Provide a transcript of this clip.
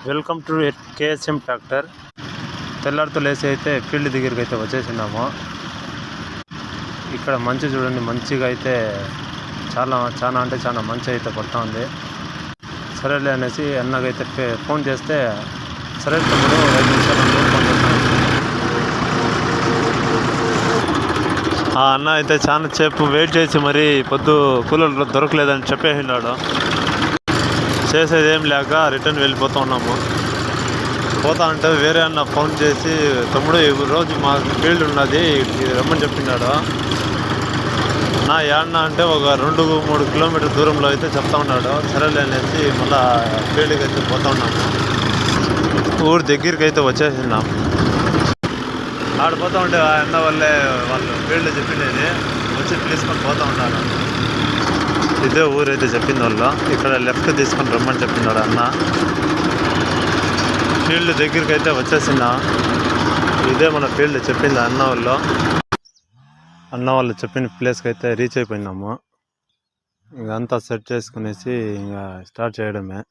Welcome to KSM tractor. తెల్లారితో లేసి అయితే ఫీల్డ్ దగ్గరికి అయితే వచ్చేసినాము. ఇక్కడ మంచి చూడండి, మంచిగా అయితే చాలా అంటే చాలా మంచి అయితే పడుతూ ఉంది. సరేలే అనేసి అన్నకైతే ఫోన్ చేస్తే సరే తమ్ముడు 5 నిమిషాలు ఫోన్ చేస్తాను. ఆ అన్న అయితే చాలా సేపు వెయిట్ చేసి మరి పొద్దు కూలర్లు దొరకలేదని చెప్పేసినాడు. చేసేది ఏం లేక రిటర్న్ వెళ్ళిపోతూ ఉన్నాము. పోతా అంటే వేరే అన్న ఫోన్ చేసి తమ్ముడు రోజు మా ఫీల్డ్ ఉన్నది రమ్మని చెప్పినాడు. నా ఏడన్నా అంటే ఒక 2-3 కిలోమీటర్ దూరంలో అయితే చెప్తా ఉన్నాడు. సరేలే అనేసి మళ్ళీ ఫీల్డ్కి అయితే పోతా ఉన్నాము. ఊరు దగ్గరికి అయితే వచ్చేసినాం. ఆడిపోతూ ఉంటే ఆ అన్న వాళ్ళే వాళ్ళు ఫీల్డ్ చెప్పినది వచ్చి తీసుకొని పోతూ ఉన్నారు. ఇదే ఊరైతే చెప్పింది వాళ్ళు. ఇక్కడ లెఫ్ట్ తీసుకొని రమ్మని చెప్పినాడు అన్న. ఫీల్డ్ దగ్గరికి అయితే వచ్చేసిన ఇదే మన ఫీల్డ్ చెప్పింది అన్న వాళ్ళు చెప్పిన ప్లేస్కి అయితే రీచ్ అయిపోయినాము. ఇంకంతా సెట్ చేసుకునేసి ఇంకా స్టార్ట్ చేయడమే.